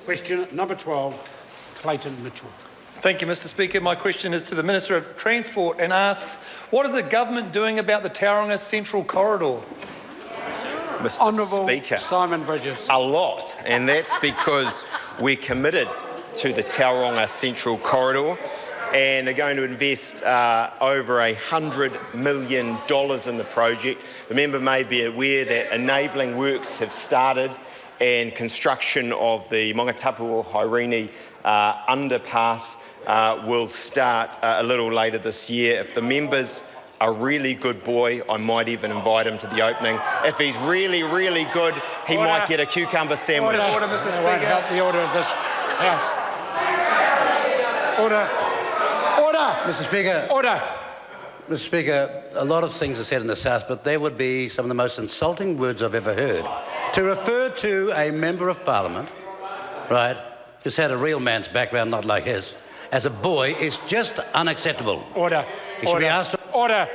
Question number 12, Clayton Mitchell. Thank you, Mr Speaker. My question is to the Minister of Transport and asks, what is the government doing about the Tauranga Central Corridor? Mr Honourable Speaker, Simon Bridges. a lot, and that's because we're committed to the Tauranga Central Corridor and are going to invest over $100 million in the project. The member may be aware that enabling works have started and construction of the Mongatapu-Haerini underpass will start a little later this year. If the member's a really good boy, I might even invite him to the opening. If he's really, really good, he might get a cucumber sandwich. Order, Mr Speaker. Won't help the order of this House. Order. Mr Speaker. Order. Mr Speaker, a lot of things are said in this House, but they would be some of the most insulting words I've ever heard. To refer to a Member of Parliament, right, who's had a real man's background, not like his, as a boy is just unacceptable. Order. He should be asked to... Order.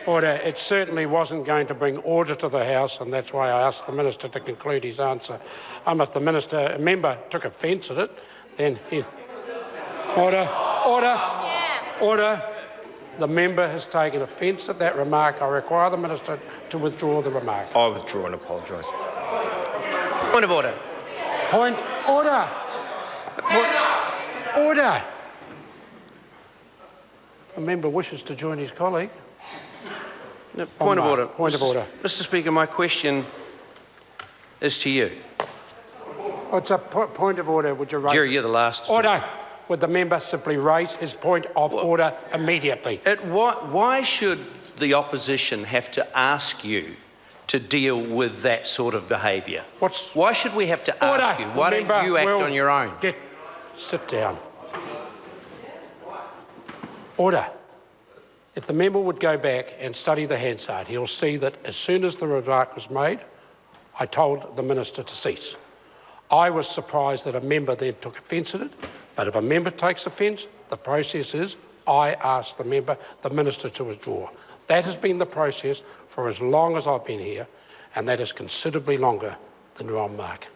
Order. It certainly wasn't going to bring order to the House, and that's why I asked the Minister to conclude his answer. If the member took offence at it, then he... Order. Order. Order. The member has taken offence at that remark. I require the Minister to withdraw the remark. I withdraw and apologise. Point of order. Point. Order. Order. If a member wishes to join his colleague. No, point of order. Point of order. Mr Speaker, my question is to you. Oh, it's a point of order. Would you raise Jerry, it? you're the last. Order. Would the member simply raise his point of order immediately? Why should the opposition have to ask you to deal with that sort of behaviour? Why should we have to ask you? Why don't you act on your own? Sit down. Order. If the member would go back and study the Hansard, he'll see that as soon as the remark was made, I told the Minister to cease. I was surprised that a member then took offence at it, but if a member takes offence, the process is I ask the Minister to withdraw. That has been the process for as long as I've been here, and that is considerably longer than Ron Mark.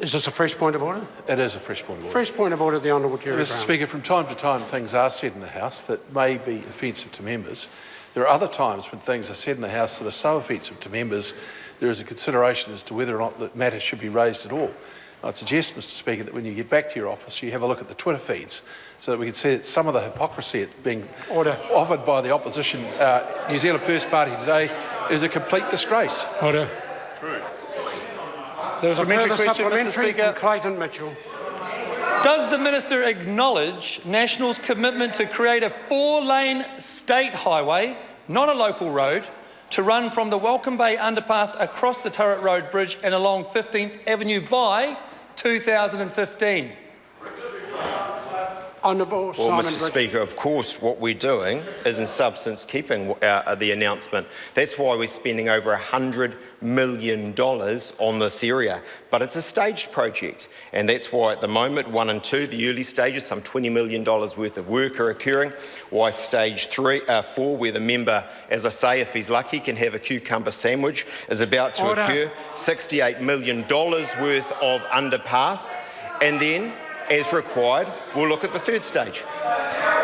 Is this a fresh point of order? It is a fresh point of order. Fresh point of order, the Honourable Jerry Mr Speaker, from time to time things are said in the House that may be offensive to members. There are other times when things are said in the House that are so offensive to members there is a consideration as to whether or not that matter should be raised at all. I'd suggest, Mr Speaker, that when you get back to your office you have a look at the Twitter feeds so that we can see that some of the hypocrisy that's being offered by the opposition New Zealand First Party today is a complete disgrace. Order. True. There's a further question, supplementary from Clayton Mitchell. Does the Minister acknowledge National's commitment to create a 4-lane state highway, not a local road, to run from the Welcome Bay underpass across the Turret Road Bridge and along 15th Avenue by 2015? Honourable Simon Mr Speaker, of course what we're doing is in substance keeping the announcement. That's why we're spending over $100 million on this area. But it's a staged project, and that's why at the moment 1 and 2, the early stages, some $20 million worth of work are occurring. Why stage 4, where the member, as I say, if he's lucky, can have a cucumber sandwich, is about to occur. $68 million worth of underpass, and then, as required, we'll look at the third stage.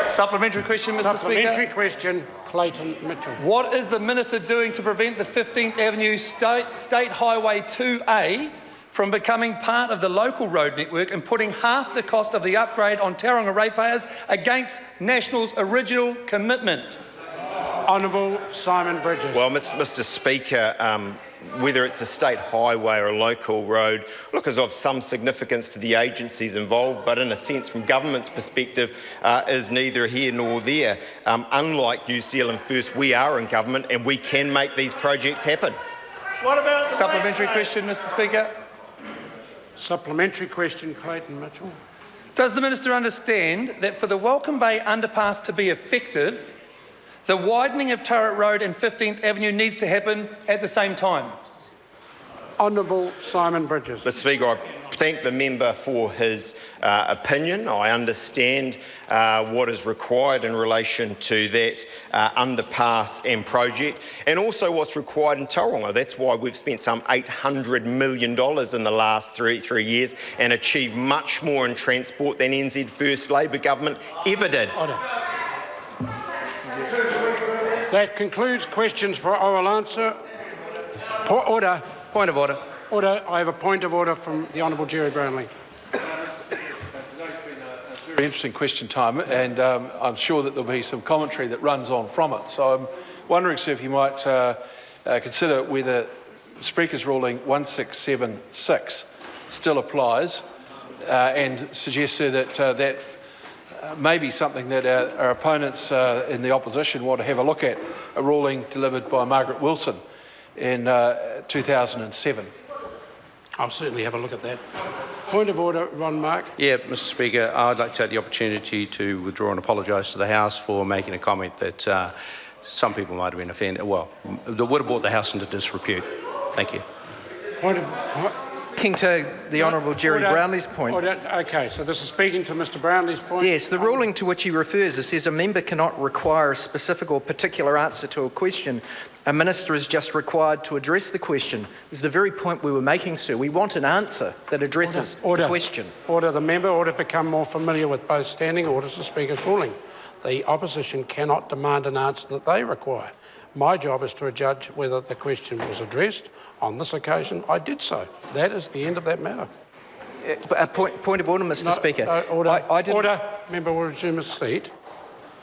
Supplementary question, Mr Supplementary Speaker. question, Clayton Mitchell. What is the Minister doing to prevent the 15th Avenue State Highway 2A from becoming part of the local road network and putting half the cost of the upgrade on Tauranga ratepayers against National's original commitment? Honourable Simon Bridges. Well, Mr Speaker, whether it's a state highway or a local road, look, is of some significance to the agencies involved, but in a sense, from government's perspective, is neither here nor there. Unlike New Zealand First, we are in government and we can make these projects happen. What about supplementary question, Mr Speaker? Supplementary question, Clayton Mitchell. Does the Minister understand that for the Welcome Bay underpass to be effective, the widening of Turret Road and 15th Avenue needs to happen at the same time? Honourable Simon Bridges. Mr Speaker, I thank the member for his opinion. I understand what is required in relation to that underpass and project, and also what's required in Tauranga. That's why we've spent some $800 million in the last three years and achieved much more in transport than NZ First Labour government ever did. Order. That concludes questions for oral answer. Order. Point of order. Order. I have a point of order from the Honourable Jerry Brownlee. Very interesting question time, and I'm sure that there'll be some commentary that runs on from it. So I'm wondering, sir, if you might consider whether Speaker's ruling 1676 still applies, and suggest, sir, that that may be something that our opponents in the opposition want to have a look at, a ruling delivered by Margaret Wilson in 2007. I'll certainly have a look at that. Point of order, Ron Mark. Yeah, Mr Speaker, I'd like to take the opportunity to withdraw and apologise to the House for making a comment that some people might have been offended, well, that would have brought the House into disrepute. Thank you. Point of... Speaking to the Honourable Jerry Brownlee's point. Okay, so this is speaking to Mr Brownlee's point? Yes, the ruling to which he refers, it says a member cannot require a specific or particular answer to a question. A minister is just required to address the question. This is the very point we were making, sir. We want an answer that addresses the question. Order. The member ought to become more familiar with both standing orders and Speaker's ruling. The opposition cannot demand an answer that they require. My job is to judge whether the question was addressed. On this occasion, I did so. That is the end of that matter. A point of order, Mr Speaker. Order. Order. Member will resume his seat.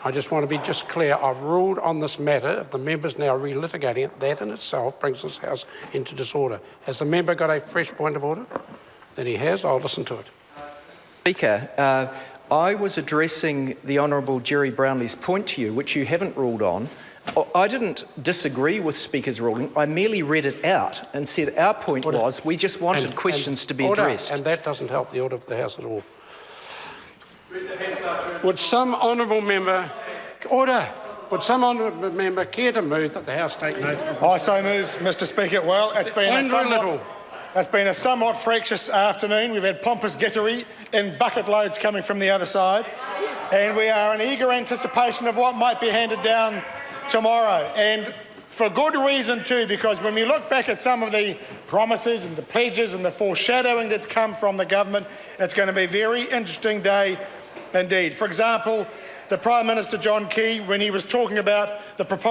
I just want to be just clear. I've ruled on this matter. If the member's now relitigating it, that in itself brings this House into disorder. Has the member got a fresh point of order? Then he has. I'll listen to it. Speaker, I was addressing the Honourable Jerry Brownlee's point to you, which you haven't ruled on. I didn't disagree with Speaker's ruling. I merely read it out and said our point was we just wanted questions to be addressed. And that doesn't help the order of the House at all. Would some honourable member... Order! Would some honourable member care to move that the House take notice? I so move, Mr Speaker. Well, it's been a somewhat fractious afternoon. We've had pompous gittery in bucket loads coming from the other side. And we are in eager anticipation of what might be handed down tomorrow, and for good reason too, because when we look back at some of the promises and the pledges and the foreshadowing that's come from the government, it's going to be a very interesting day indeed. For example, the Prime Minister John Key, when he was talking about the proposal